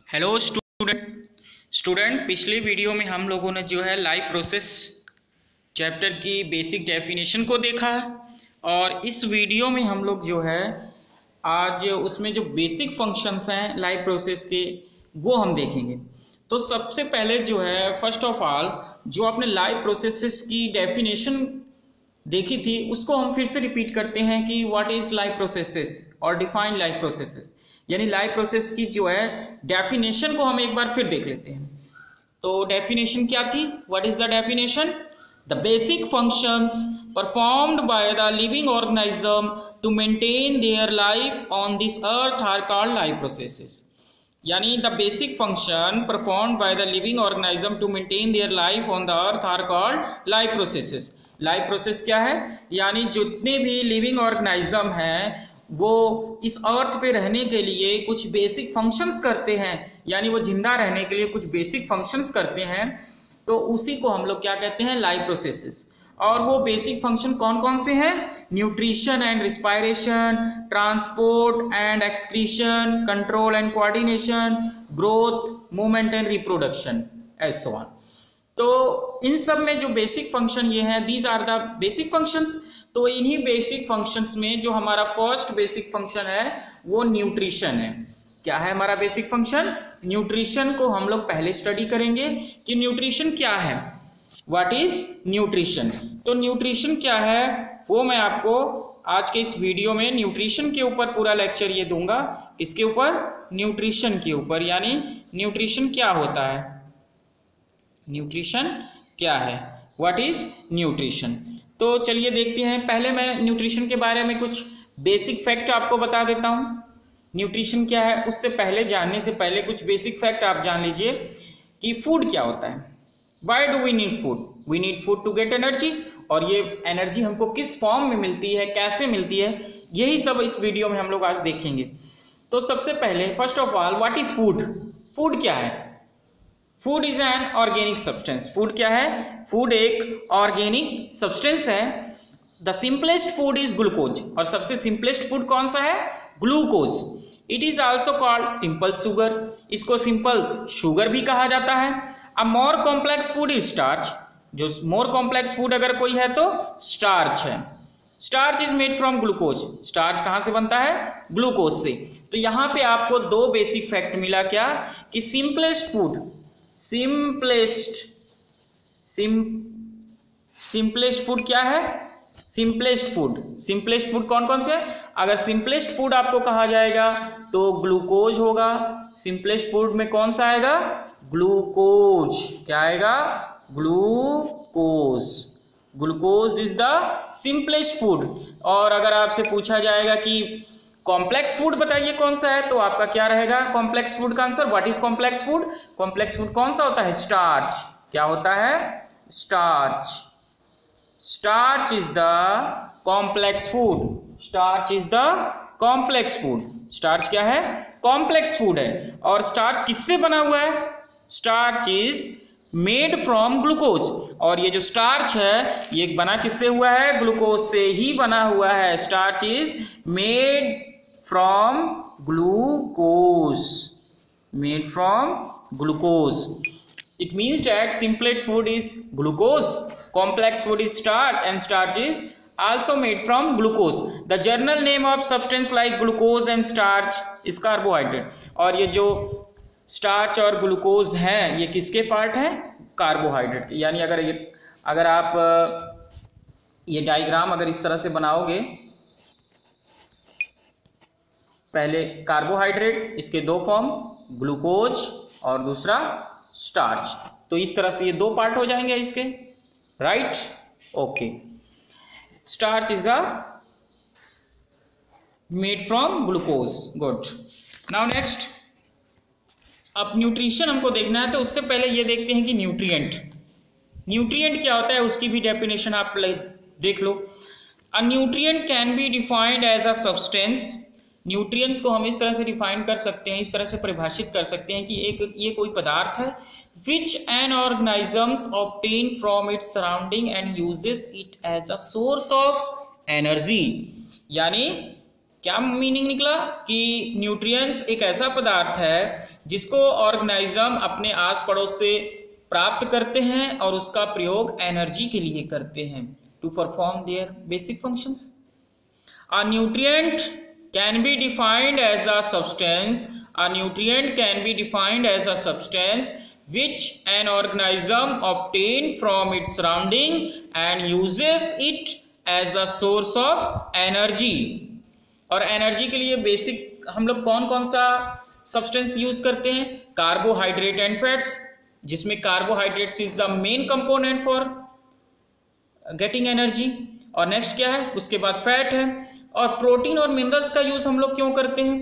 Hello student पिछले video में हम लोगों ने जो है लाइव प्रोसेस चैप्टर की बेसिक डेफिनेशन को देखा है और इस वीडियो में हम लोग जो है आज उसमें जो बेसिक फंक्शंस हैं लाइव प्रोसेस के वो हम देखेंगे। तो सबसे पहले जो है फर्स्ट ऑफ ऑल जो आपने लाइव प्रोसेसेस की डेफिनेशन देखी थी उसको हम फिर से रिपीट करते हैं कि व्हाट इज लाइव प्रोसेसेस और डिफाइन लाइव प्रोसेसेस, यानी लाइव प्रोसेस की जो है डेफिनेशन को हम एक बार फिर देख लेते हैं। तो डेफिनेशन क्या थी? What is the definition? The basic functions performed by the living organism to maintain their life on this earth are called live processes. यानी the basic function performed by the living organism to maintain their life on the earth are called live processes. Live process क्या है? यानी जितने भी living organism हैं वो इस अर्थ पे रहने के लिए कुछ बेसिक फंक्शंस करते हैं, यानी वो जिंदा रहने के लिए कुछ बेसिक फंक्शंस करते हैं, तो उसी को हम लोग क्या कहते हैं? Live processes. और वो बेसिक फंक्शन कौन कौन से हैं? Nutrition and respiration, transport and excretion, control and coordination, growth, movement and reproduction, and so on. तो इन सब में जो बेसिक फंक्शन ये हैं, these are the basic functions. तो इन्हीं बेसिक फंक्शंस में जो हमारा फर्स्ट बेसिक फंक्शन है वो न्यूट्रिशन है। क्या है हमारा बेसिक फंक्शन? न्यूट्रिशन को हम लोग पहले स्टडी करेंगे कि न्यूट्रिशन क्या है, व्हाट इज न्यूट्रिशन। तो न्यूट्रिशन क्या है वो मैं आपको आज के इस वीडियो में न्यूट्रिशन के ऊपर पूरा लेक्चर ये दूंगा। इसके ऊपर? न्यूट्रिशन के ऊपर, यानी न्यूट्रिशन क्या होता है, न्यूट्रिशन क्या है, व्हाट इज न्यूट्रिशन। तो चलिए देखते हैं। पहले मैं न्यूट्रिशन के बारे में कुछ बेसिक फैक्ट आपको बता देता हूँ। न्यूट्रिशन क्या है उससे पहले, जानने से पहले कुछ बेसिक फैक्ट आप जान लीजिए कि फूड क्या होता है। Why do we need food? We need food to get energy. और ये एनर्जी हमको किस फॉर्म में मिलती है, कैसे मिलती है, यही सब इस वीडियो में हम लोग आज देखेंगे। तो सबसे पहले first of all what is food? Food क्या है? Food is an organic substance. Food क्या है? फूड एक ऑर्गेनिक सब्सटेंस है। The simplest food is glucose. और सबसे सिंपलेस्ट फूड कौन सा है? Glucose. It is also called simple sugar. इसको सिंपल शुगर भी कहा जाता है। A more complex food is starch. जो मोर कॉम्प्लेक्स फूड अगर कोई है तो स्टार्च है। Starch is made from glucose. Starch कहां से बनता है? ग्लूकोज से। तो यहां पे आपको दो बेसिक फैक्ट मिला क्या कि सिंपलेस्ट फूड, सिंपलेस्ट फूड क्या है? Simplest food. सिंपलेस्ट फूड कौन कौन से है? अगर सिंपलेस्ट फूड आपको कहा जाएगा तो ग्लूकोज होगा। सिंपलेस्ट फूड में कौन सा आएगा? ग्लूकोज। क्या आएगा? Glucose. Glucose is the simplest food. और अगर आपसे पूछा जाएगा कि कॉम्प्लेक्स फूड बताइए कौन सा है, तो आपका क्या रहेगा कॉम्प्लेक्स फूड का answer? What is complex food? Complex food कौन सा होता है? स्टार्च। क्या होता है? Starch. Starch is the complex food. Starch is the complex food. Starch क्या है? कॉम्प्लेक्स फूड है। और स्टार्च किससे बना हुआ है? Starch is made from glucose. और ये जो स्टार्च है ये बना किससे हुआ है? ग्लूकोज से ही बना हुआ है। Starch is made from glucose. Made from glucose. It means that simplest food is glucose, complex food is starch, and starch is also made from glucose. The general name of substance like glucose and starch is carbohydrate. और ये जो starch और glucose हैं ये किसके part हैं? Carbohydrate. यानी अगर आप ये डायग्राम अगर इस तरह से बनाओगे, पहले कार्बोहाइड्रेट, इसके दो फॉर्म, ग्लूकोज और दूसरा स्टार्च, तो इस तरह से ये दो पार्ट हो जाएंगे इसके, right? Okay. Starch is a made from glucose. Good. Now next, अब न्यूट्रिशन हमको देखना है तो उससे पहले ये देखते हैं कि न्यूट्रिएंट क्या होता है, उसकी भी डेफिनेशन आप देख लो। A nutrient can be defined as a substance. Nutrients को हम इस तरह से डिफाइन कर सकते हैं, इस तरह से परिभाषित कर सकते हैं कि ये कोई पदार्थ है which an organisms obtain from its surrounding and uses it as a source of energy. यानी क्या मीनिंग निकला कि न्यूट्रिएंट्स एक ऐसा पदार्थ है जिसको ऑर्गेनिज्म अपने आस पड़ोस से प्राप्त करते हैं और उसका प्रयोग एनर्जी के लिए करते हैं, to perform their basic functions. A nutrient can be defined as a substance. A nutrient can be defined as a substance which an organism obtains from its surrounding and uses it as a source of energy. और energy के लिए basic हम लोग कौन कौन सा substance use करते हैं? कार्बोहाइड्रेट एंड फैट्स, जिसमें carbohydrates is the main component for getting energy. और नेक्स्ट क्या है? उसके बाद फैट है। और प्रोटीन और मिनरल्स का यूज हम लोग क्यों करते हैं?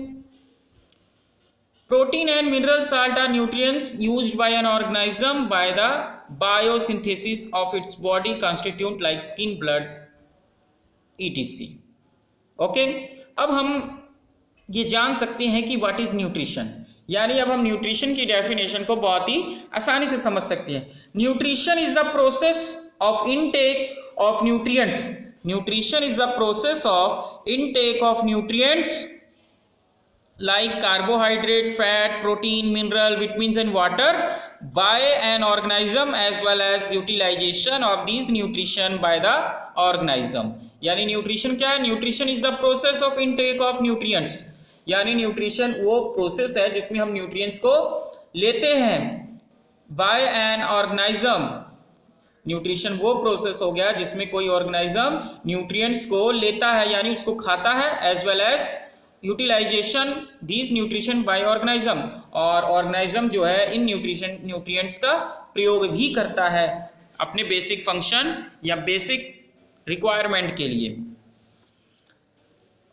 Protein and mineral salt are nutrients used by an organism by the biosynthesis of its body constitute like skin, blood, etc. Okay, अब हम ये जान सकते हैं कि व्हाट इज न्यूट्रिशन, यानी अब हम न्यूट्रिशन की डेफिनेशन को बहुत ही आसानी से समझ सकते हैं। Nutrition is the process of intake of nutrients. Nutrition is the process of intake of nutrients like carbohydrate, fat, protein, mineral, vitamins and water by an organism as well as utilization of these nutrition by the organism. यानी nutrition क्या है? Nutrition is the process of intake of nutrients, यानी nutrition वो process है जिसमें हम nutrients को लेते हैं बाय एन ऑर्गेनिज्म। न्यूट्रिशन वो प्रोसेस हो गया जिसमें कोई ऑर्गेनिज्म न्यूट्रिएंट्स को लेता है यानी उसको खाता है, as well as utilization these nutrition by organism, और ऑर्गेनिज्म जो है इन न्यूट्रिएंट्स का प्रयोग भी करता है अपने बेसिक फंक्शन या बेसिक रिक्वायरमेंट के लिए।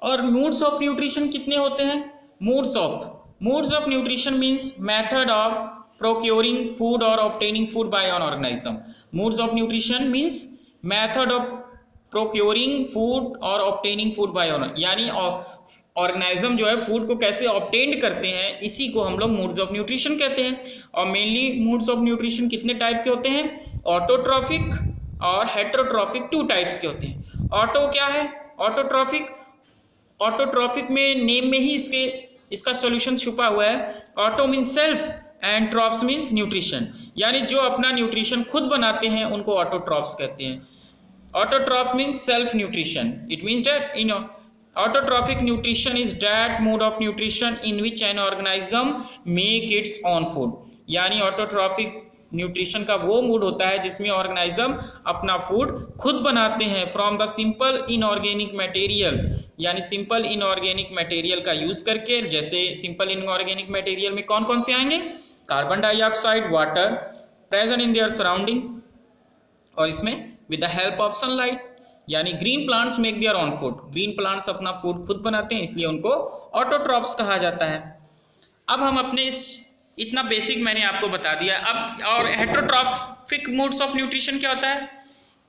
और मोड्स ऑफ न्यूट्रिशन कितने होते हैं? Modes of nutrition means method of procuring food or obtaining food by an organism. Modes of nutrition means method of procuring food or obtaining food by an, यानी organism जो है food को कैसे obtain करते हैं, इसी को हम लोग मोड्स ऑफ न्यूट्रिशन कहते हैं। और मेनली मोड्स ऑफ न्यूट्रिशन कितने टाइप के होते हैं? ऑटोट्रॉफिक और हेटेरोट्रॉफिक, 2 टाइप्स के होते हैं। ऑटो क्या है? ऑटोट्रॉफिक में नेम में ही इसका सोल्यूशन छुपा हुआ है। Auto means self and trophs means nutrition, यानी जो अपना न्यूट्रिशन खुद बनाते हैं उनको ऑटोट्रॉप्स कहते हैं। Autotroph means self nutrition. It means that in autotrophic nutrition is that mode of nutrition in which an organism make its own food, यानी ऑटोट्रॉफिक न्यूट्रिशन का वो मूड होता है जिसमें ऑर्गेनिज्म अपना फूड खुद बनाते हैं from the simple inorganic material, यानी सिंपल इनऑर्गेनिक मटेरियल का यूज करके। जैसे सिंपल इनऑर्गेनिक मटेरियल में कौन कौन से आएंगे? Carbon dioxide, water present in their surrounding, और इसमें with the help of sunlight, यानी green plants make their own food. Green plants अपना फूड खुद बनाते हैं, इसलिए उनको ऑटोट्रॉप्स कहा जाता है। अब हम अपने इतना बेसिक मैंने आपको बता दिया। अब और हेटेरोट्रॉफिक मोड्स ऑफ न्यूट्रिशन क्या होता है?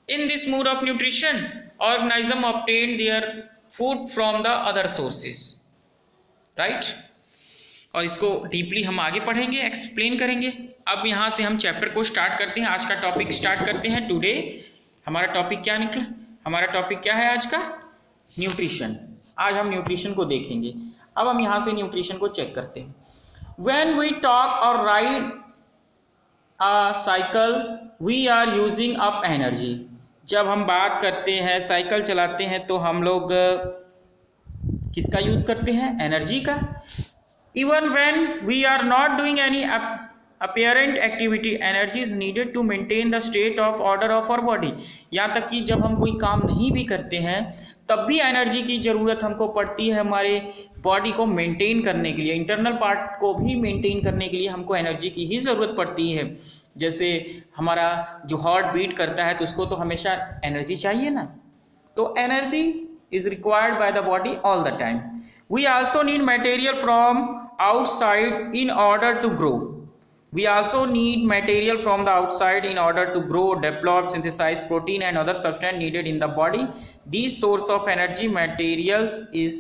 In this mode of nutrition organism obtain their food from the other sources, right. और इसको डीपली हम आगे पढ़ेंगे, एक्सप्लेन करेंगे। अब यहाँ से हम चैप्टर को स्टार्ट करते हैं, आज का टॉपिक स्टार्ट करते हैं। टुडे हमारा टॉपिक क्या निकला? हमारा टॉपिक क्या है आज का? न्यूट्रिशन। आज हम न्यूट्रिशन को देखेंगे। अब हम यहाँ से न्यूट्रिशन को चेक करते हैं। When we talk or ride a cycle, we are using up energy. जब हम बात करते हैं, साइकिल चलाते हैं, तो हम लोग किसका यूज करते हैं? एनर्जी का। Even when we are not doing any apparent activity, energy is needed to maintain the state of order of our body. यहाँ तक कि जब हम कोई काम नहीं भी करते हैं तब भी एनर्जी की ज़रूरत हमको पड़ती है हमारे बॉडी को मेंटेन करने के लिए। इंटरनल पार्ट को भी मेंटेन करने के लिए हमको एनर्जी की ही ज़रूरत पड़ती है। जैसे हमारा जो हार्ट बीट करता है तो उसको तो हमेशा एनर्जी चाहिए ना, तो energy is required by the body all the time. We also need material from outside in order to grow. We also need material from the outside in order to grow, develop, synthesize protein and other substance needed in the body. These source of energy materials is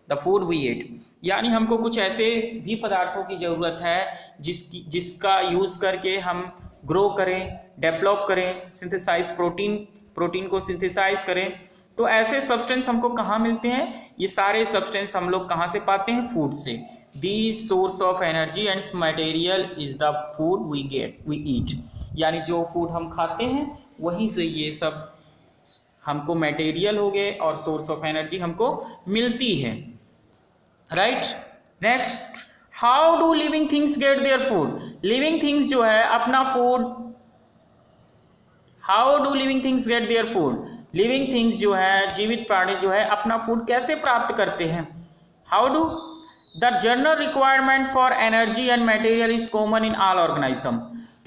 the food we eat. यानी हमको कुछ ऐसे भी पदार्थों की ज़रूरत है जिसका यूज़ करके हम ग्रो करें, डेवलप करें, सिंथेसाइज प्रोटीन को सिंथेसाइज करें, तो ऐसे सब्सटेंस हमको कहाँ मिलते हैं? ये सारे सब्सटेंस हम लोग कहाँ से पाते हैं? फूड से। The source of energy and material is the food we eat, यानी जो फूड हम खाते हैं वहीं से ये सब हमको मटेरियल हो गए और सोर्स ऑफ एनर्जी हमको मिलती है, right. Next, how do living things get their food? Living things जो है अपना food, how do living things get their food? Living things जो है, जीवित प्राणी जो है, अपना फूड कैसे प्राप्त करते हैं? How do? The general requirement for energy and material is common in all organism.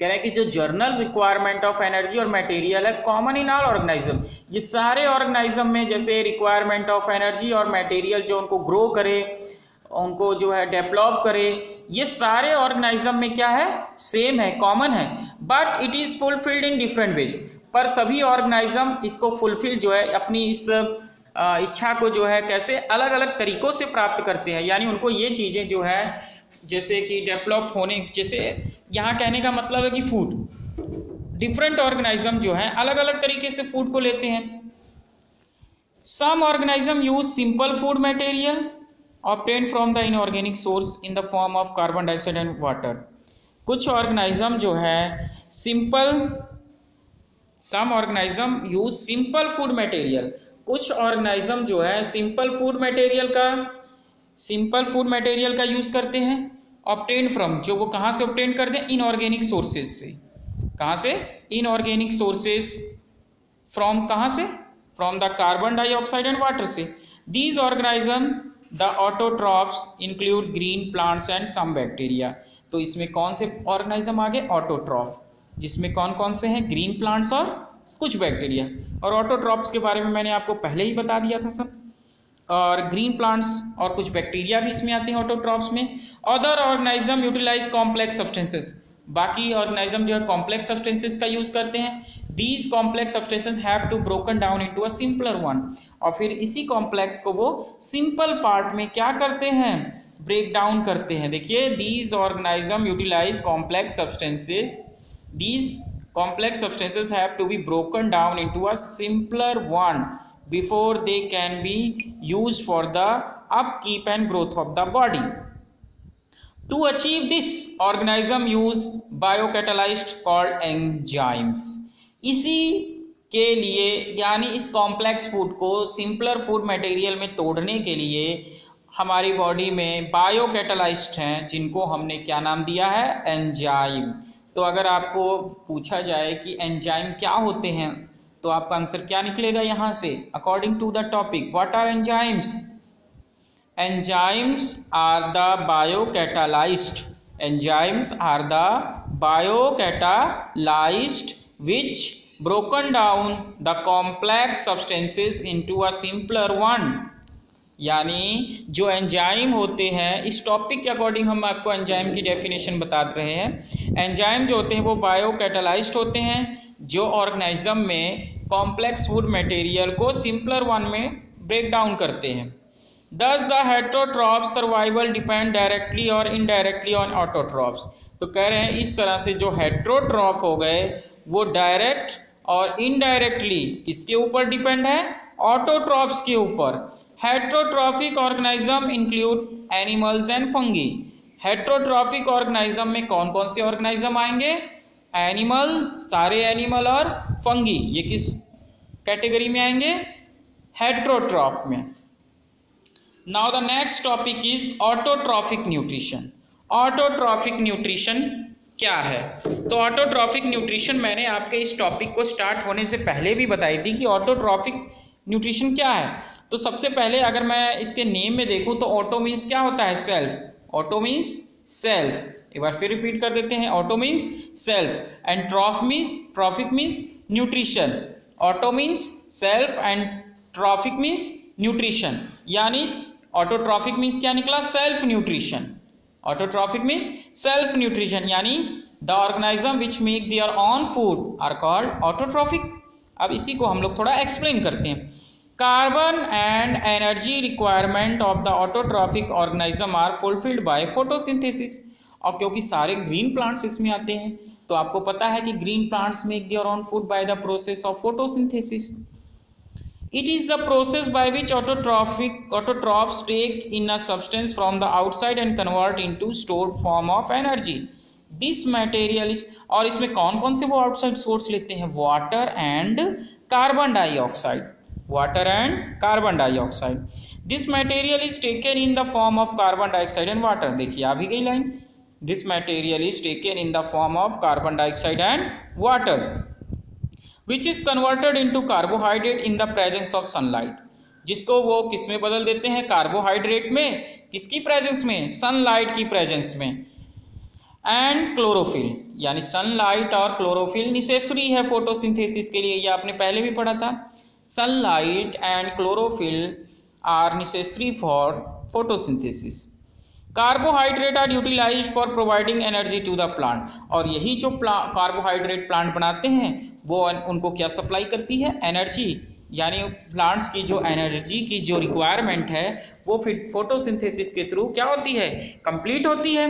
कह रहे हैं कि जो जर्नल रिक्वायरमेंट ऑफ एनर्जी और मटेरियल है कॉमन इन ऑल ऑर्गेनिज्म, ये सारे ऑर्गेनिज्म में जैसे रिक्वायरमेंट ऑफ एनर्जी और मटेरियल जो उनको ग्रो करे, उनको जो है डेवलप करे, ये सारे ऑर्गेनिज्म में क्या है? सेम है, कॉमन है। But it is fulfilled in different ways, पर सभी ऑर्गेनिज्म इसको फुलफिल जो है अपनी इस इच्छा को जो है कैसे अलग अलग तरीकों से प्राप्त करते हैं, यानी उनको ये चीज़ें जो है जैसे कि डेवलप होने, जैसे यहाँ कहने का मतलब है कि फूड, डिफरेंट ऑर्गेनिज्म जो है अलग अलग तरीके से फूड को लेते हैं। Some organism use simple food material obtain from the inorganic source in the form of carbon dioxide and water. कुछ ऑर्गेनिज्म जो है some organism use simple food material, कुछ ऑर्गेनिज्म जो है सिंपल फूड मटेरियल का यूज करते हैं। Obtain from, जो वो कहाँ से ऑब्टेन करते हैं? इनऑर्गेनिक सोर्सेज से। कहाँ से? Inorganic sources. फ्रॉम कहाँ से? From the carbon dioxide and water से। These organism the autotrophs include green plants and some bacteria. तो इसमें कौन से ऑर्गेनिज्म आ गए? ऑटोट्रॉफ, जिसमें कौन कौन से हैं? ग्रीन प्लांट्स और कुछ बैक्टीरिया। और ऑटोट्रॉफ्स के बारे में मैंने आपको पहले ही बता दिया था सब, और ग्रीन प्लांट्स और कुछ बैक्टीरिया भी इसमें आते हैं ऑटोट्रॉफ्स में। Other organism utilize complex substances, बाकी ऑर्गेनिज्म जो है कॉम्प्लेक्स सब्सटेंसेस का यूज करते हैं। These complex substances have to broken down into a simpler one, और फिर इसी कॉम्प्लेक्स को वो सिंपल पार्ट में क्या करते हैं? ब्रेक डाउन करते हैं। देखिए, these organism utilize complex substances, these complex substances have to be broken down into a simpler one before they can be used for the upkeep and growth of the body. To achieve this, organism use biocatalyst called enzymes. इसी के लिए, यानी इस complex food को simpler food material में तोड़ने के लिए हमारी बॉडी में बायोकैटालाइस्ट हैं, जिनको हमने क्या नाम दिया है? एंजाइम। तो अगर आपको पूछा जाए कि एंजाइम क्या होते हैं, तो आपका आंसर क्या निकलेगा यहाँ से? According to the topic, what are enzymes? Enzymes are the biocatalyst. Enzymes are the biocatalyst which broken down the complex substances into a simpler one। यानी जो एंजाइम होते हैं, इस टॉपिक के अकॉर्डिंग हम आपको एंजाइम की डेफिनेशन बता रहे हैं। एंजाइम जो होते हैं वो बायोकैटालाइस्ट होते हैं, जो ऑर्गेनिज्म में कॉम्प्लेक्स फूड मटेरियल को सिंपलर वन में ब्रेक डाउन करते हैं। Thus the heterotrophs survival depend directly और इनडायरेक्टली ऑन ऑटोट्रॉफ्स। तो कह रहे हैं इस तरह से जो हेटेरोट्रॉफ हो गए वो डायरेक्ट और इनडायरेक्टली किसके ऊपर डिपेंड है? ऑटोट्रॉफ्स के ऊपर। Heterotrophic organism include animals and fungi. Heterotrophic organism में कौन कौन से ऑर्गेनिज्म आएंगे? एनिमल, सारे एनिमल, और फंगी। ये किस कैटेगरी में आएंगे? हेटेरोट्रॉफ में। Now the next topic is autotrophic nutrition. Autotrophic nutrition क्या है? तो ऑटोट्रॉफिक न्यूट्रिशन मैंने आपके इस टॉपिक को स्टार्ट होने से पहले भी बताई थी कि ऑटोट्रॉफिक न्यूट्रिशन क्या है। तो सबसे पहले अगर मैं इसके नेम में देखूं तो ऑटो मीन्स क्या होता है? सेल्फ। Auto means self. एक बार फिर रिपीट कर देते हैं, auto means self, and trophic means nutrition. Auto means self and trophic means nutrition. यानी ऑटोट्रॉफिक मीन्स क्या निकला? Self nutrition. Autotrophic means self nutrition, यानी the organism which make their own food are called autotrophic. अब इसी को हम लोग थोड़ा एक्सप्लेन करते हैं। Carbon and energy requirement of the autotrophic organism are fulfilled by photosynthesis. और क्योंकि सारे ग्रीन प्लांट्स इसमें आते हैं, तो आपको पता है कि green plants make their own food by the process of photosynthesis. It is the process by which autotrophs take in a substance from the outside and convert into stored form of energy. This material is, और इसमें कौन कौन से वो outside source लेते हैं? Water and carbon dioxide, water and carbon dioxide. This material is taken in the form of carbon dioxide and water. देखिए आ भी गई line. This material is taken in the form of carbon dioxide and water which is converted into carbohydrate in the presence of sunlight. जिसको वो किस में बदल देते हैं? कार्बोहाइड्रेट में. किसकी प्रेजेंस में? सनलाइट की प्रेजेंस में. एंड क्लोरोफिल, यानी सनलाइट और क्लोरोफिल नेसेसरी है फोटोसिंथेसिस के लिए. ये आपने पहले भी पढ़ा था. Sunlight and chlorophyll are necessary for photosynthesis. Carbohydrate are utilized for providing energy to the plant. और यही जो कार्बोहाइड्रेट प्लांट बनाते हैं वो उनको क्या सप्लाई करती है? एनर्जी. यानी प्लांट्स की जो एनर्जी की जो रिक्वायरमेंट है वो फोटोसिंथेसिस के थ्रू क्या होती है? कंप्लीट होती है.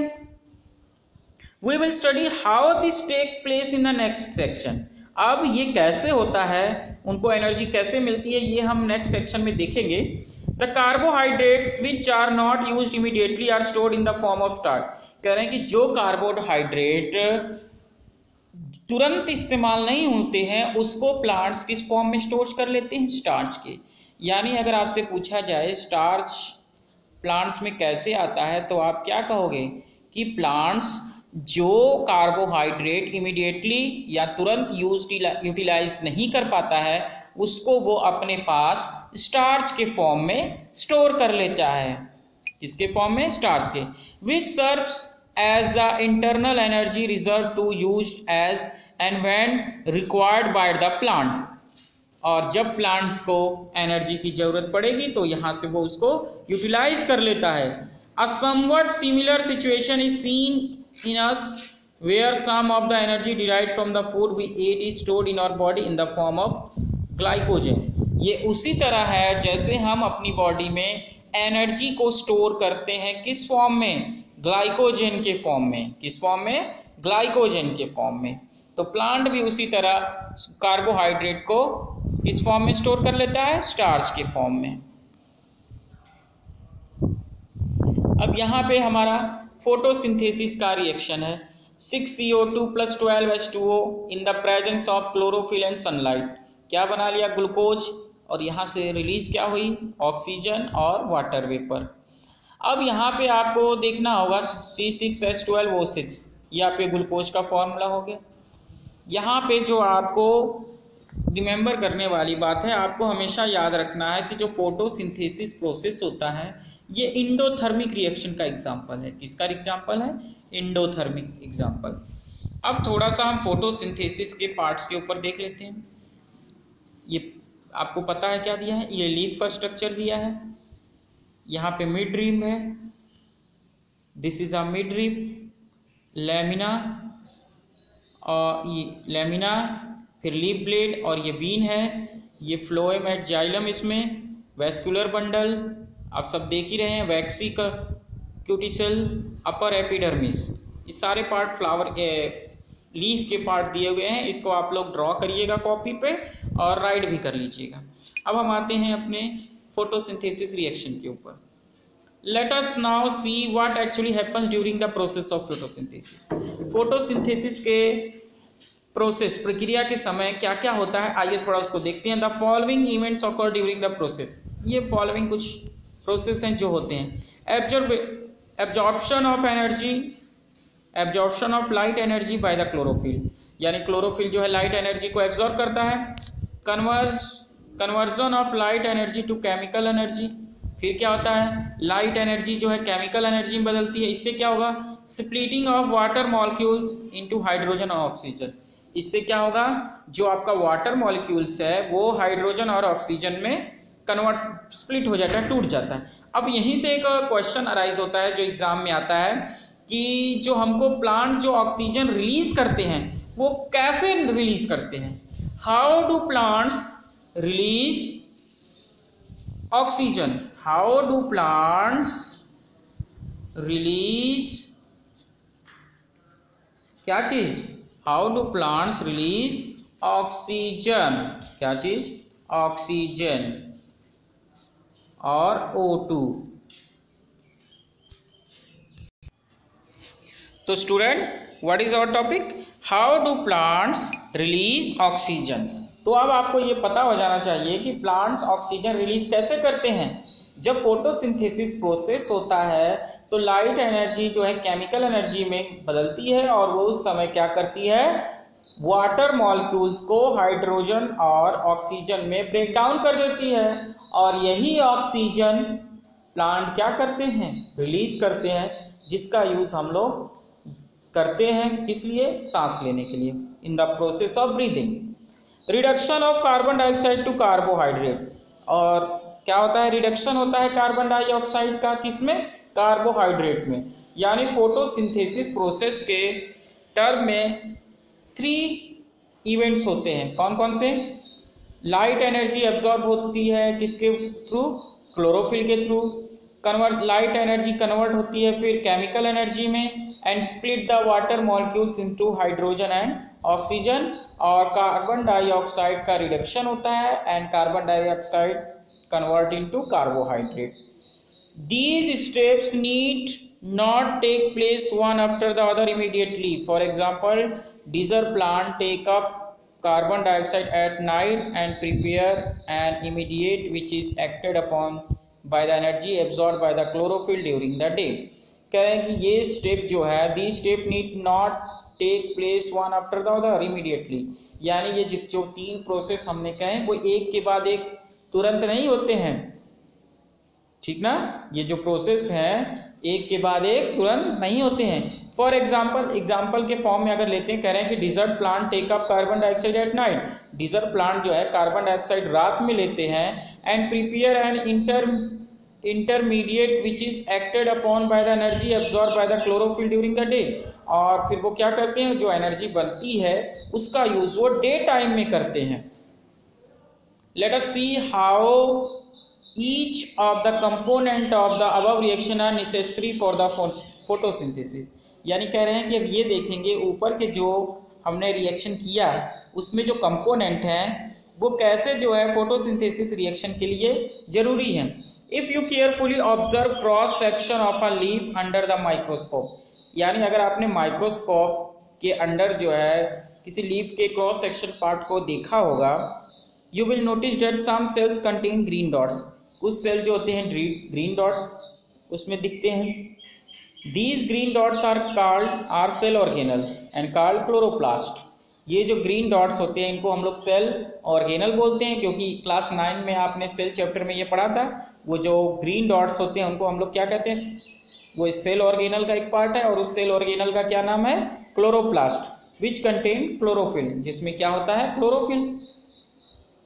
We will study how this take place in the next section. अब ये कैसे होता है, उनको एनर्जी कैसे मिलती है, ये हम नेक्स्ट सेक्शन में देखेंगे. The carbohydrates which are not used immediately are stored in the form of starch. कह रहे हैं कि जो कार्बोहाइड्रेट तुरंत इस्तेमाल नहीं होते हैं उसको प्लांट्स किस फॉर्म में स्टोर कर लेते हैं? स्टार्च के. यानी अगर आपसे पूछा जाए स्टार्च प्लांट्स में कैसे आता है तो आप क्या कहोगे? कि प्लांट्स जो कार्बोहाइड्रेट इमीडिएटली या तुरंत यूटिलाइज नहीं कर पाता है उसको वो अपने पास स्टार्च के फॉर्म में स्टोर कर लेता है. किसके फॉर्म में? स्टार्च के. विच serves as the internal energy reserve to use as and when required by the plant. और जब प्लांट्स को एनर्जी की जरूरत पड़ेगी तो यहाँ से वो उसको यूटिलाइज कर लेता है. A somewhat similar situation is seen in us where some of the energy derived from the food we ate is stored in our body in the form of glycogen. ये उसी तरह है जैसे हम अपनी बॉडी में एनर्जी को store करते हैं. किस फॉर्म में? ग्लाइकोजन के फॉर्म में. किस फॉर्म में? ग्लाइकोजन के फॉर्म में. तो प्लांट भी उसी तरह कार्बोहाइड्रेट को किस फॉर्म में स्टोर कर लेता है? स्टार्च के फॉर्म में. अब यहाँ पे हमारा फोटोसिंथेसिस का रिएक्शन है. 6CO2 + 12H2O in the presence of chlorophyll and sunlight. क्या बना लिया? ग्लूकोज. और यहाँ से रिलीज क्या हुई? ऑक्सीजन और वाटर वेपर. अब यहाँ पे आपको देखना होगा C6H12O6, ये आपके ग्लूकोज का फॉर्मूला हो गया. यहाँ पे जो आपको रिमेंबर करने वाली बात है, आपको हमेशा याद रखना है कि जो फोटोसिंथेसिस प्रोसेस होता है ये इंडोथर्मिक रिएक्शन का एग्जाम्पल है. किसका एग्जाम्पल है? Endothermic example. अब थोड़ा सा हम फोटोसिंथेसिस के पार्ट्स के ऊपर देख लेते हैं. ये आपको पता है क्या दिया है? ये लीफ का स्ट्रक्चर दिया है. यहाँ पे मिड रीम है. This is a midrib. Lamina और ये लैमिना, फिर लीफ ब्लेड और ये बीन है. ये फ्लोएम एट जाइलम, इसमें वेस्कुलर बंडल आप सब देख ही रहे हैं. वैक्सी क्यूटिसल, अपर एपिडर्मिस, ये सारे पार्ट फ्लावर लीफ के पार्ट दिए हुए हैं. इसको आप लोग ड्रॉ करिएगा कॉपी पे और राइट भी कर लीजिएगा. अब हम आते हैं अपने फोटोसिंथेसिस रिएक्शन के ऊपर. Let us now see what actually happens during the process of photosynthesis. Photosynthesis के प्रोसेस, प्रक्रिया के समय क्या क्या होता है, आइए थोड़ा उसको देखते हैं. The following events occur during the process. ये फॉलोइंग कुछ प्रोसेस हैं जो होते हैं. Absorption of energy, absorption of light energy by the chlorophyll, यानी क्लोरोफिल जो है लाइट एनर्जी को एब्जॉर्ब करता है. Conversion of light energy to chemical energy. फिर क्या होता है? लाइट एनर्जी जो है केमिकल एनर्जी में बदलती है. इससे क्या होगा? Splitting of water molecules into hydrogen और ऑक्सीजन. इससे क्या होगा? जो आपका वाटर मॉलिक्यूल्स है वो हाइड्रोजन और ऑक्सीजन में कन्वर्ट, स्प्लिट हो जाता है, टूट जाता है. अब यहीं से एक क्वेश्चन अराइज होता है जो एग्जाम में आता है कि जो हमको प्लांट जो ऑक्सीजन रिलीज करते हैं वो कैसे रिलीज करते हैं? How do plants release oxygen? How do plants release क्या चीज? How do plants release oxygen? क्या चीज? ऑक्सीजन और O2। तो student, what is our topic? How do plants release oxygen. तो अब आपको ये पता हो जाना चाहिए कि प्लांट्स ऑक्सीजन रिलीज कैसे करते हैं। जब फोटोसिंथेसिस प्रोसेस होता है तो लाइट एनर्जी जो है केमिकल एनर्जी में बदलती है और वो उस समय क्या करती है, वाटर मॉलिक्यूल्स को हाइड्रोजन और ऑक्सीजन में ब्रेक डाउन कर देती है और यही ऑक्सीजन प्लांट क्या करते हैं, रिलीज करते हैं, जिसका यूज हम लोग करते हैं किस लिए, सांस लेने के लिए, in the process of breathing. Reduction of carbon dioxide to carbohydrate. और क्या होता है, रिडक्शन होता है कार्बन डाइऑक्साइड का, किसमें, कार्बोहाइड्रेट में। यानी फोटोसिंथेसिस प्रोसेस के टर्म में 3 इवेंट्स होते हैं। कौन कौन से? लाइट एनर्जी एब्जॉर्ब होती है किसके थ्रू, क्लोरोफिल के थ्रू। लाइट एनर्जी कन्वर्ट होती है फिर केमिकल एनर्जी में and split the water molecules into hydrogen and oxygen. और कार्बन डाइऑक्साइड का रिडक्शन होता है and carbon dioxide convert into carbohydrate. These steps need not take place one after the other immediately. For example, desert plant take up carbon dioxide at night and prepare an immediate which is acted upon by the energy absorbed by the chlorophyll during the day. कह रहे हैं कि ये step जो है, these step need not take place one after the other immediately. यानी ये जो 3 प्रोसेस हमने कहे वो एक के बाद एक तुरंत नहीं होते हैं, ठीक ना। ये जो प्रोसेस है एक के बाद एक तुरंत नहीं होते हैं। फॉर एग्जाम्पल के फॉर्म में अगर लेते हैं, कह रहे हैं कि desert plant take up carbon dioxide at night. Desert plant जो है कार्बन डाइऑक्साइड रात में लेते हैं and prepare an intermediate which is acted upon by the energy absorb by the chlorophyll during the day. और फिर वो क्या करते हैं, जो एनर्जी बनती है उसका यूज वो डे टाइम में करते हैं। Let us see how each of the component of the above reaction are necessary for the photosynthesis। यानी कह रहे हैं कि अब ये देखेंगे ऊपर के जो हमने रिएक्शन किया उसमें जो कंपोनेंट हैं वो कैसे जो है फोटोसिंथेसिस रिएक्शन के लिए जरूरी है। If you carefully observe cross section of a leaf under the microscope, यानी अगर आपने माइक्रोस्कोप के अंडर जो है किसी लीफ के क्रॉस सेक्शन पार्ट को देखा होगा, you will notice that some cells contain green dots. कुछ सेल जो होते हैं ग्रीन डॉट्स उसमें दिखते हैं। These green dots are called are cell organelle and called chloroplast. ये जो ग्रीन डॉट्स होते हैं इनको हम लोग सेल ऑर्गेनल बोलते हैं, क्योंकि क्लास 9 में आपने सेल चैप्टर में ये पढ़ा था। वो जो ग्रीन डॉट्स होते हैं उनको हम लोग क्या कहते हैं, वो सेल ऑर्गेनल का एक पार्ट है और उस सेल ऑर्गेनल का क्या नाम है, क्लोरोप्लास्ट, विच कंटेन क्लोरोफिल, जिसमें क्या होता है, क्लोरोफिल।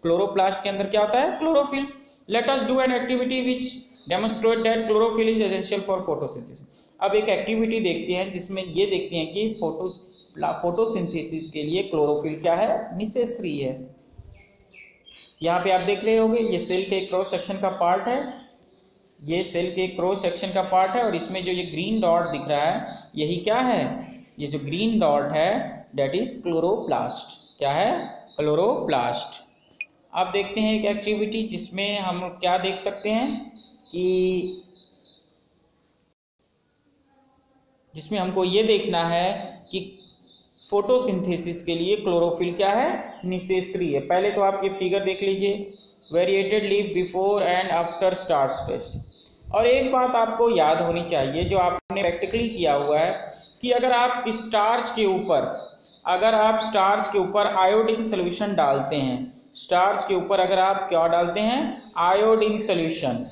क्लोरोप्लास्ट के अंदर क्या होता है, chlorophyll. Let us do an activity which demonstrate that chlorophyll is essential for photosynthesis। अब एक एक्टिविटी देखते हैं जिसमें ये देखते हैं कि फोटोसिंथेसिस के लिए क्लोरोफिल क्या है, नेसेसरी है। यहाँ पे आप देख रहे होंगे ये सेल के क्रॉस सेक्शन का पार्ट है, ये सेल के क्रॉस सेक्शन का पार्ट है और इसमें जो ये ग्रीन डॉट दिख रहा है यही क्या है, ये जो ग्रीन डॉट है दैट इज क्लोरोप्लास्ट। क्या है, क्लोरोप्लास्ट। अब देखते हैं एक एक्टिविटी जिसमें हम क्या देख सकते हैं कि जिसमें हमको ये देखना है कि फोटोसिंथेसिस के लिए क्लोरोफिल क्या है, नेसेसरी है। पहले तो आप ये फिगर देख लीजिए, variegated leaf before and after starch test. और एक बात आपको याद होनी चाहिए जो आपने प्रैक्टिकली किया हुआ है कि अगर आप स्टार्च के ऊपर आयोडीन सोल्यूशन डालते हैं, स्टार्च के ऊपर अगर आप क्या डालते हैं, iodine solution,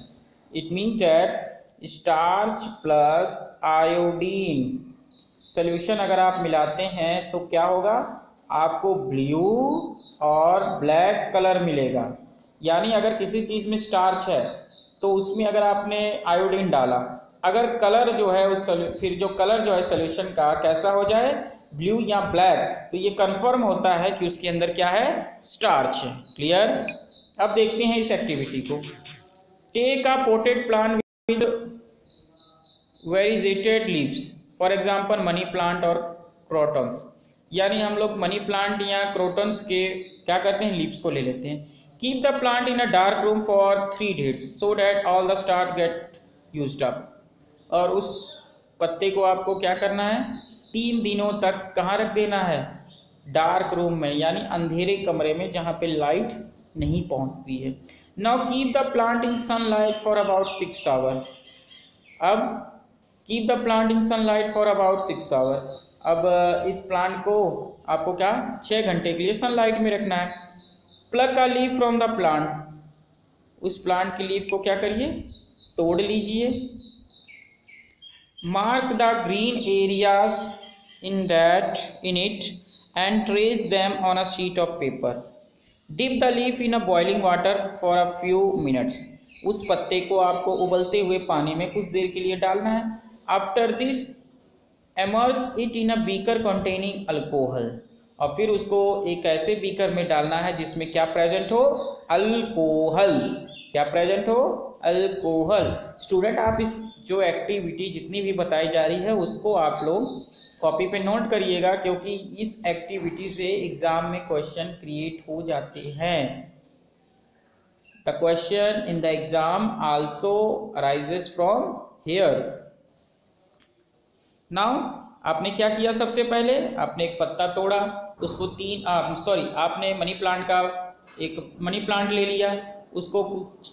it means that starch plus iodine solution अगर आप मिलाते हैं तो क्या होगा, आपको ब्लू और ब्लैक कलर मिलेगा। यानी अगर किसी चीज़ में स्टार्च है तो उसमें अगर आपने आयोडीन डाला, अगर कलर जो है फिर जो कलर जो है सोल्यूशन का कैसा हो जाए, ब्लू या ब्लैक, तो ये कंफर्म होता है कि उसके अंदर क्या है, स्टार्च है। क्लियर। अब देखते हैं इस एक्टिविटी को। Take a potted plant with variegated leaves, for example money plant और क्रोटन्स। यानी हम लोग मनी प्लांट या क्रोटन्स के क्या करते हैं, लीव्स को ले लेते हैं। Keep the plant in a dark room for 3 days so that all the starch get used up. और उस पत्ते को आपको क्या करना है, 3 दिनों तक कहाँ रख देना है, डार्क रूम में, यानी अंधेरे कमरे में जहाँ पे लाइट नहीं पहुँचती है। Now keep the plant in sunlight for about 6 hour. अब keep the plant in sunlight for about 6 hour. अब इस प्लांट को आपको क्या 6 घंटे के लिए सनलाइट में रखना है। Pluck a leaf from the plant, उस प्लांट की लीफ को क्या करिए, तोड़ लीजिए। Mark the green areas in it and trace them on a sheet of paper. Dip the leaf in a boiling water for a few minutes. उस पत्ते को आपको उबलते हुए पानी में कुछ देर के लिए डालना है। After this emerge it in a beaker containing alcohol. और फिर उसको एक ऐसे बीकर में डालना है जिसमें क्या प्रेजेंट हो, अल्कोहल। क्या प्रेजेंट हो, अल्कोहल। स्टूडेंट आप इस जो एक्टिविटी जितनी भी बताई जा रही है उसको आप लोग कॉपी पे नोट करिएगा, क्योंकि इस एक्टिविटी से एग्जाम में क्वेश्चन क्रिएट हो जाते हैं। The question in the exam also arises from here. Now आपने क्या किया, सबसे पहले आपने एक पत्ता तोड़ा, उसको आपने मनी प्लांट का एक मनी प्लांट ले लिया, उसको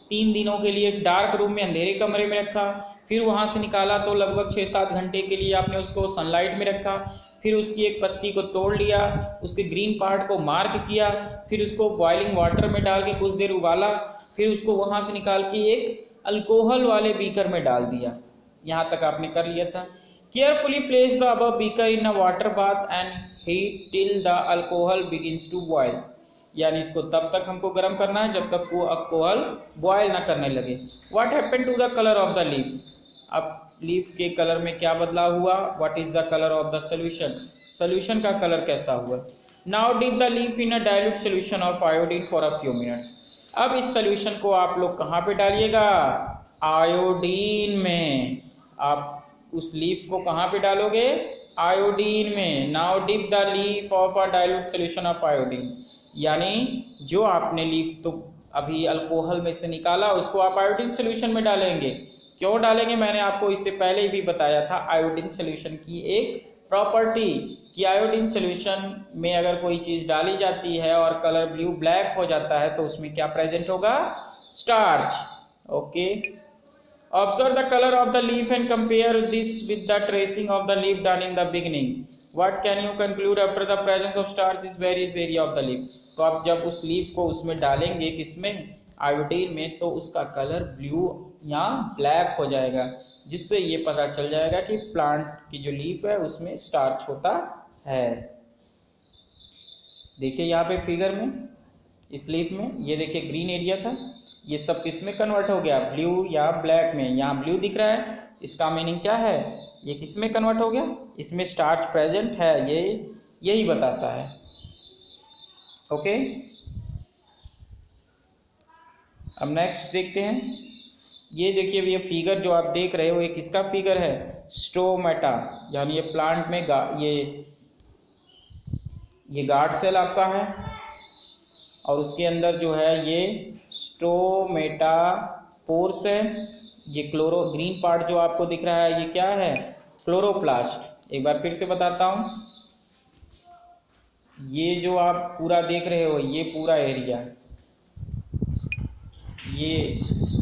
3 दिनों के लिए डार्क रूम में अंधेरे कमरे में रखा। फिर वहाँ से निकाला तो लगभग 6-7 घंटे के लिए आपने उसको सनलाइट में रखा। फिर उसकी एक पत्ती को तोड़ लिया, उसके ग्रीन पार्ट को मार्क किया, फिर उसको बॉइलिंग वाटर में डाल के कुछ देर उबाला, फिर उसको वहाँ से निकाल के एक अल्कोहल वाले बीकर में डाल दिया। यहाँ तक आपने कर लिया था। Carefully place the above beaker in a water bath and heat till the alcohol begins to boil. यानी इसको तब तक हमको गर्म करना है जब तक वो अल्कोहल बॉयल ना करने लगे। What happened to the colour of the leaf. अब लीफ के कलर में क्या बदलाव हुआ, what is the colour of the solution, solution का कलर कैसा हुआ। Now dip the leaf in a dilute solution of iodine for a few minutes. अब इस सोल्यूशन को आप लोग कहाँ पे डालिएगा, आयोडीन में। आप उस लीफ को कहाँ पे डालोगे, आयोडीन में। Now dip the leaf of a dilute solution of iodine, यानी जो आपने लीफ तो अभी अल्कोहल में से निकाला उसको आप आयोडीन सोल्यूशन में डालेंगे। क्यों डालेंगे, मैंने आपको इससे पहले भी बताया था आयोडीन सोल्यूशन की एक प्रॉपर्टी कि आयोडीन सोल्यूशन में अगर कोई चीज डाली जाती है और कलर ब्लू ब्लैक हो जाता है तो उसमें क्या प्रेजेंट होगा, starch. Okay, observe the colour of the leaf and compare this with the tracing of the leaf done in the beginning. What can you conclude after the presence of starch is various area of the leaf. तो आप जब उस leaf को उसमें डालेंगे, किसमें, iodine में, तो उसका कलर ब्लू या ब्लैक हो जाएगा, जिससे ये पता चल जाएगा कि प्लांट की जो लीफ है उसमें स्टार्च होता है। देखिए यहाँ पे फिगर में इस लीफ में ये देखिए ग्रीन एरिया था, ये सब किस में कन्वर्ट हो गया, ब्लू या ब्लैक में। यहाँ ब्लू दिख रहा है, इसका मीनिंग क्या है, ये किस में कन्वर्ट हो गया, इसमें स्टार्च प्रेजेंट है, ये यही बताता है। ओके, अब नेक्स्ट देखते हैं। ये देखिए ये फिगर जो आप देख रहे हो ये किसका फिगर है, स्टोमेटा, यानी ये प्लांट में ये गार्ड सेल आपका है और उसके अंदर जो है ये स्टोमेटा पोर्स है। ये ग्रीन पार्ट जो आपको दिख रहा है ये क्या है, क्लोरोप्लास्ट। एक बार फिर से बताता हूँ, ये जो आप पूरा देख रहे हो ये पूरा एरिया, ये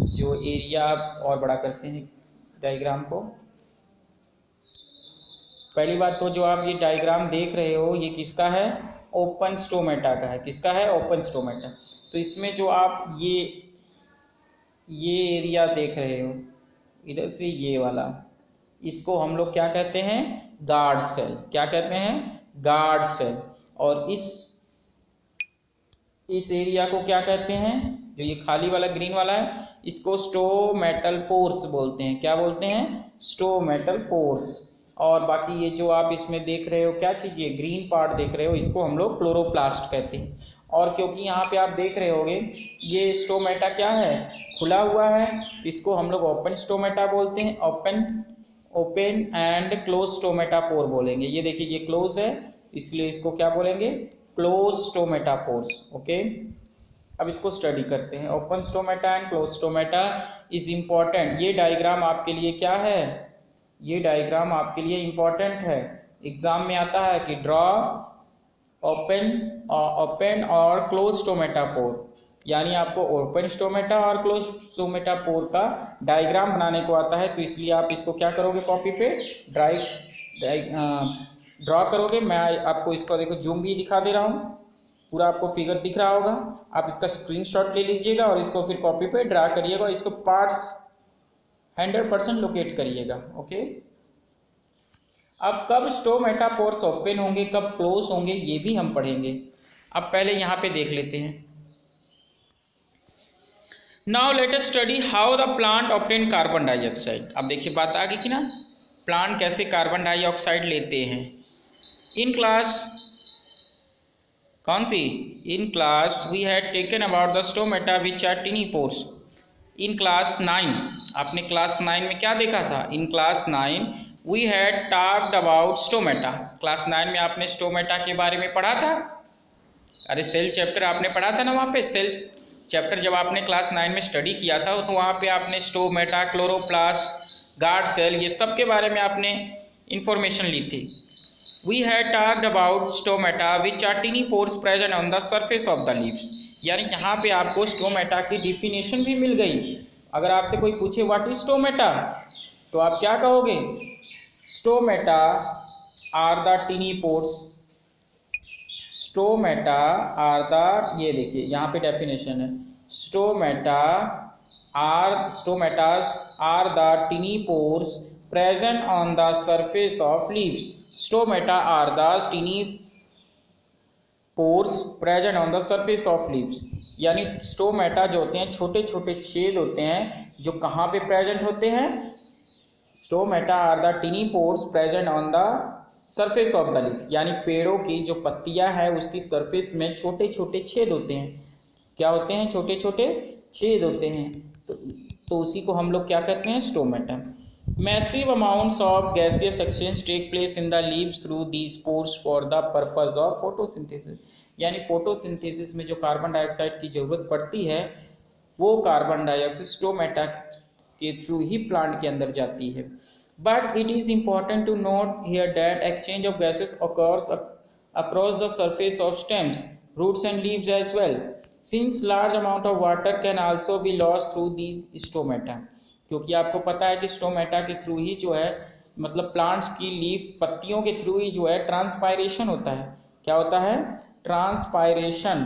जो एरिया आप और बड़ा करते हैं डायग्राम को। पहली बात तो जो आप ये डायग्राम देख रहे हो ये किसका है, ओपन स्टोमेटा का है। किसका है, ओपन स्टोमेटा। तो इसमें जो आप ये एरिया देख रहे हो इधर से ये वाला, इसको हम लोग क्या कहते हैं, गार्ड सेल। क्या कहते हैं, गार्ड सेल। और इस एरिया को क्या कहते हैं, जो ये खाली वाला ग्रीन वाला है इसको स्टोमेटल पोर्स बोलते हैं। क्या बोलते हैं, स्टोमेटल पोर्स। और बाकी ये जो आप इसमें देख रहे हो क्या चीज, ये ग्रीन पार्ट देख रहे हो इसको हम लोग क्लोरोप्लास्ट कहते हैं। और क्योंकि यहाँ पे आप देख रहे होगे ये स्टोमेटा क्या है, खुला हुआ है, इसको हम लोग ओपन स्टोमेटा बोलते हैं। Open and close stomata pore बोलेंगे। ये देखिए ये क्लोज है इसलिए इसको क्या बोलेंगे, क्लोज स्टोमेटा पोर्स। ओके, अब इसको स्टडी करते हैं। Open stomata and close stomata is important. ये डायग्राम आपके लिए क्या है, ये डायग्राम आपके लिए इम्पॉर्टेंट है। एग्जाम में आता है कि ड्रॉ ओपन और क्लोज स्टोमेटा पोर, यानी आपको ओपन स्टोमेटा और क्लोज स्टोमेटा पोर का डायग्राम बनाने को आता है। तो इसलिए आप इसको क्या करोगे, कॉपी पे ड्रॉ करोगे। मैं आपको इसको देखो जूम भी दिखा दे रहा हूँ, पूरा आपको फिगर दिख रहा होगा। आप इसका स्क्रीनशॉट ले लीजिएगा और इसको फिर कॉपी पे ड्रा करिएगा, इसको पार्ट्स 100% लोकेट करिएगा। ओके, अब कब स्टोमेटा पोर्स ओपन होंगे, कब क्लोज होंगे, ये भी हम पढ़ेंगे। अब पहले यहाँ पे देख लेते हैं। Now let us study how the plant obtain carbon dioxide. अब देखिए बात आ गई कि ना, प्लांट कैसे कार्बन डाइऑक्साइड लेते हैं। इन क्लास, कौन सी, in class we had taken about the stomata which are tiny pores. In class 9, आपने क्लास 9 में क्या देखा था, in class 9 we had talked about stomata. Class 9 में आपने स्टोमेटा के बारे में पढ़ा था। अरे सेल चैप्टर आपने पढ़ा था ना, वहाँ पे सेल चैप्टर जब आपने क्लास 9 में स्टडी किया था तो वहाँ पे आपने स्टोमेटा, क्लोरोप्लास्ट, गार्ड सेल, ये सब के बारे में आपने इंफॉर्मेशन ली थी। We had talked about stomata which are tiny pores present on the surface of the leaves. यानी यहाँ पे आपको स्टोमेटा की डिफिनेशन भी मिल गई। अगर आपसे कोई पूछे व्हाट इज स्टोमेटा, तो आप क्या कहोगे, stomata are the tiny pores. Stomata are the, ये देखिए यहाँ पे डेफिनेशन है, stomatas are the tiny pores present on the surface of leaves. Stomata are the tiny pores present on the surface of leaves. यानी stomata जो होते हैं, छोटे छोटे छेद होते हैं जो कहाँ पे प्रेजेंट होते हैं, stomata are the tiny pores present on the surface of the leaf. यानी पेड़ों की जो पत्तियां है उसकी सरफेस में छोटे छोटे छेद होते हैं। क्या होते हैं, छोटे छोटे छेद होते हैं। तो उसी को हम लोग क्या कहते हैं, stomata. Massive amounts of gaseous exchange take place in the leaves through these pores for the purpose of photosynthesis. यानी फोटोसिंथेसिस में जो कार्बन डाइऑक्साइड की जरूरत पड़ती है वो कार्बन डाइऑक्साइड स्टोमेटा के थ्रू ही प्लांट के अंदर जाती है। But it is important to note here that exchange of gases occurs across the surface of stems, roots and leaves as well, since large amount of water can also be lost through these stomata। क्योंकि आपको पता है कि stomata के through ही जो है, मतलब plants की लीफ पत्तियों के थ्रू ही जो है ट्रांसपायरेशन होता है। क्या होता है, ट्रांसपायरेशन,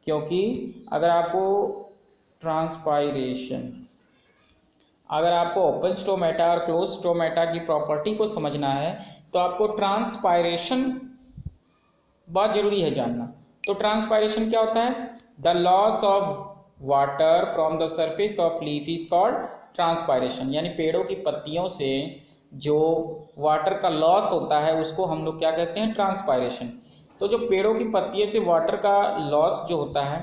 क्योंकि अगर आपको ओपन स्टोमेटा और क्लोज स्टोमेटा की प्रॉपर्टी को समझना है तो आपको ट्रांसपायरेशन बहुत जरूरी है जानना। तो ट्रांसपायरेशन क्या होता है, the loss of water from the surface of leaf is called transpiration. यानी पेड़ों की पत्तियों से जो वाटर का लॉस होता है उसको हम लोग क्या कहते हैं, ट्रांसपायरेशन। तो जो पेड़ों की पत्तियों से वाटर का लॉस जो होता है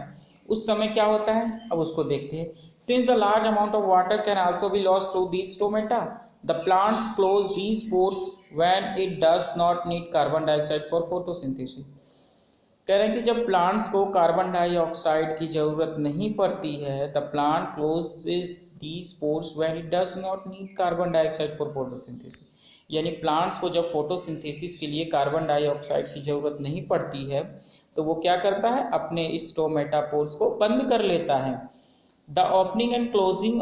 उस समय क्या होता है, अब उसको देखते हैं। Since the large amount of water can also be lost through these stomata, the plants close these pores when it does not need carbon dioxide for photosynthesis. कह रहे हैं कि जब प्लांट्स को कार्बन डाइऑक्साइड की जरूरत नहीं पड़ती है, the plant closes these pores when it does not need carbon dioxide for photosynthesis. यानी प्लांट्स को जब फोटोसिंथेसिस के लिए कार्बन डाइऑक्साइड की जरूरत नहीं पड़ती है तो वो क्या करता है, अपने इस स्टोमेटा पोर्स को बंद कर लेता है। The opening and closing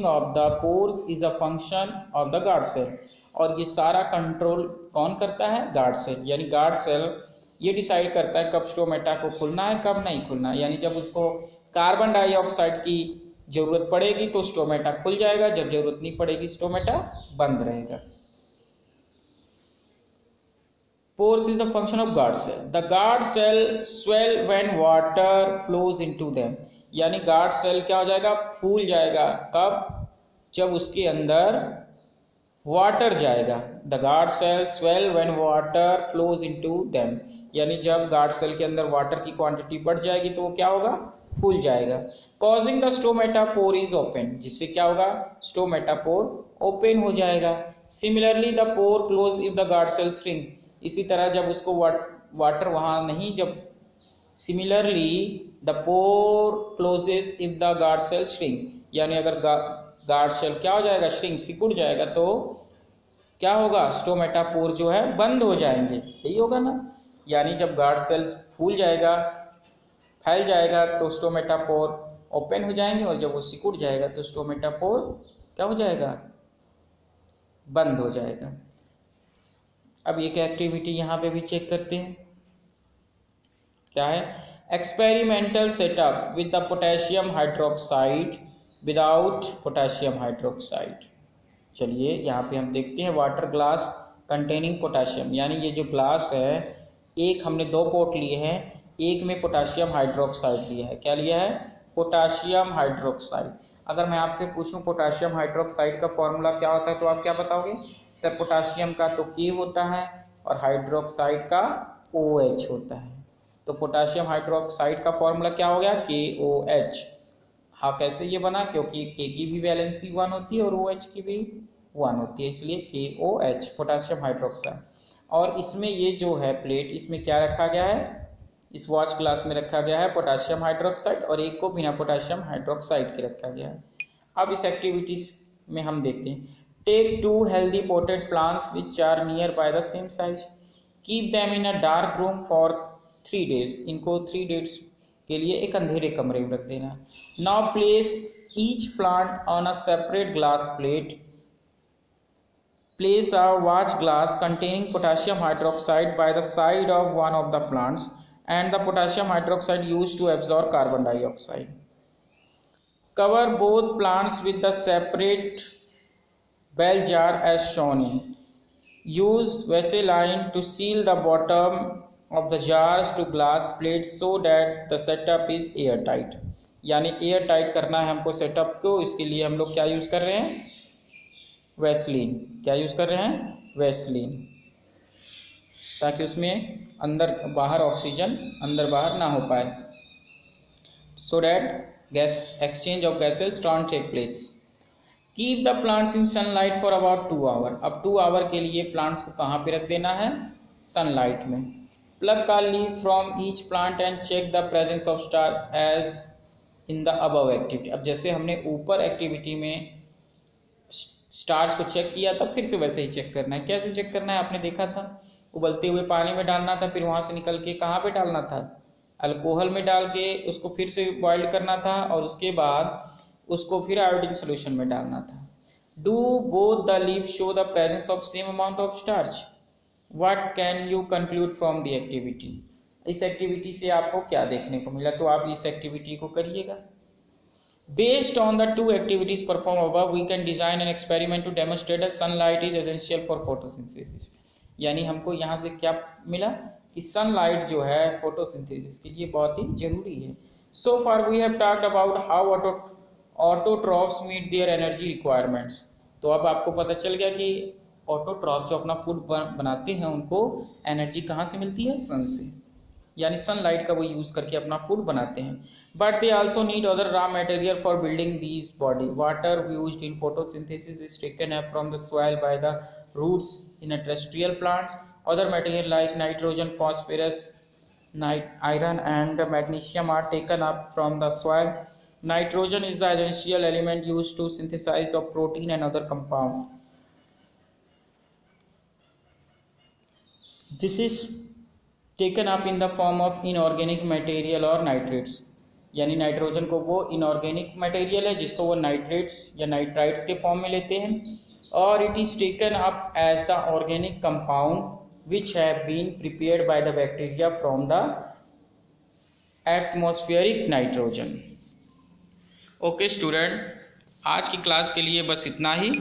of the pores is a function of the guard cell. और ये सारा कंट्रोल कौन करता है, गार्ड सेल। यानी गार्ड सेल ये डिसाइड करता है कब स्टोमेटा को खुलना है कब नहीं खुलना है। यानी जब उसको कार्बन डाइऑक्साइड की जरूरत पड़ेगी तो स्टोमेटा खुल जाएगा, जब जरूरत नहीं पड़ेगी स्टोमेटा बंद रहेगा। Pores is a function of guard cell. The guard cell swell when water flows into them. यानी guard cell क्या हो जाएगा, फूल जाएगा। कब, जब उसके अंदर वाटर जाएगा। The guard cell swell when water flows into them. यानी जब guard cell के अंदर वाटर की क्वांटिटी बढ़ जाएगी तो वो क्या होगा, फूल जाएगा। Causing the stomata pore is open, जिससे क्या होगा, स्टोमेटा पोर ओपन हो जाएगा। Similarly the pore close if the guard cell shrink, इसी तरह जब उसको वाटर वहाँ नहीं, जब similarly the pore closes if the guard cell shrink, यानी अगर गार्ड सेल क्या हो जाएगा, श्रिंक, सिकुड़ जाएगा, तो क्या होगा, स्टोमेटा पोर जो है बंद हो जाएंगे, यही होगा ना। यानी जब गार्ड सेल्स फूल जाएगा, फैल जाएगा, तो स्टोमेटा पोर ओपन हो जाएंगे, और जब वो सिकुड़ जाएगा तो स्टोमेटा पोर क्या हो जाएगा, बंद हो जाएगा। अब एक एक्टिविटी यहाँ पे भी चेक करते हैं, क्या है, experimental setup with the potassium hydroxide without potassium hydroxide. चलिए यहाँ पे हम देखते हैं, वाटर ग्लास कंटेनिंग पोटेशियम, यानी ये जो ग्लास है, एक हमने 2 पोट लिए हैं, एक में पोटेशियम हाइड्रोक्साइड लिया है, क्या लिया है, पोटेशियम हाइड्रोक्साइड। अगर मैं आपसे पूछूं पोटेशियम हाइड्रोक्साइड का फॉर्मूला क्या होता है, तो आप क्या बताओगे, सर पोटेशियम का तो K होता है और हाइड्रोक्साइड का OH होता है। तो पोटेशियम हाइड्रोक्साइड का फॉर्मूला क्या हो गया, KOH। हाँ, कैसे ये बना, क्योंकि K की भी वैलेंसी 1 होती है और OH की भी 1 होती है, इसलिए KOH पोटेशियम हाइड्रोक्साइड। और इसमें ये जो है प्लेट, इसमें क्या रखा गया है, इस वॉच ग्लास में रखा गया है पोटेशियम हाइड्रोक्साइड, और एक को बिना पोटेशियम हाइड्रोक्साइड के रखा गया है। अब इस एक्टिविटीज में हम देखते हैं, take 2 healthy potted plants which are near by the same size, keep them in a dark room for 3 days, इनको 3 days के लिए एक अंधेरे कमरे में रख देना। Now place each plant on a separate glass plate, place a watch glass containing potassium hydroxide by the side of one of the plants and the potassium hydroxide used to absorb carbon dioxide. Cover both plants with the separate bell jar as shown in. Use Vaseline to seal the bottom of the jars to glass plates so that the setup is airtight. यानी air tight करना है हमको setup को, इसके लिए हम लोग क्या यूज़ कर रहे हैं, वैसलीन। क्या यूज़ कर रहे हैं, वैसलीन, ताकि उसमें अंदर बाहर ऑक्सीजन अंदर बाहर ना हो पाए, so that gas exchange of gases don't take place. Keep the plants in sunlight for about 2 hour. अब 2 आवर के लिए प्लांट्स को कहाँ पे रख देना है, सनलाइट में। प्लग का leaf from each plant and check the presence of starch as in the above activity. अब जैसे हमने ऊपर एक्टिविटी में स्टार्च को चेक किया था, फिर से वैसे ही चेक करना है। कैसे चेक करना है, आपने देखा था, उबलते हुए पानी में डालना था, फिर वहाँ से निकल के कहाँ पे डालना था, अल्कोहल में डाल के उसको फिर से बॉइल करना था, और उसके बाद उसको फिर आयोडीन सोल्यूशन में डालना था। Do both the leave show the presence of same amount of starch, what can you conclude from the activity. इस एक्टिविटी से आपको क्या देखने को मिला, तो आप इस एक्टिविटी को करिएगा। Based on the 2 activities performed above, we can design an experiment to demonstrate that sunlight is essential for photosynthesis. यानी हमको यहाँ से क्या मिला कि सनलाइट जो है फोटोसिंथेसिस के लिए बहुत ही जरूरी है। So far we have talked about how autotrophs meet their energy requirements. तो अब आपको पता चल गया कि ऑटोट्रॉफ जो अपना फूड बनाते हैं, उनको एनर्जी कहाँ से मिलती है, सन से, यानी सनलाइट का वो यूज़ करके अपना फूड बनाते हैं। But they also need other raw material for building these body. Water used in photosynthesis is taken up from the soil by the roots in a terrestrial plants. Other material like nitrogen, phosphorus, iron and magnesium are taken up from the soil. Nitrogen is the essential element used to synthesize of protein and other compounds. This is taken up in the form of inorganic material or nitrates. यानी nitrogen को वो inorganic material है जिसको वो nitrates या nitrites के form में लेते हैं, और it is taken up as the organic compound which have been prepared by the bacteria from the atmospheric nitrogen. Okay student, आज की क्लास के लिए बस इतना ही।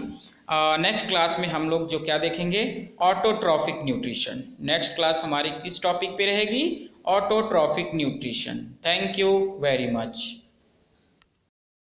नेक्स्ट क्लास में हम लोग जो क्या देखेंगे, ऑटोट्रॉफिक न्यूट्रिशन। नेक्स्ट क्लास हमारी किस टॉपिक पे रहेगी, autotrophic nutrition. Thank you very much.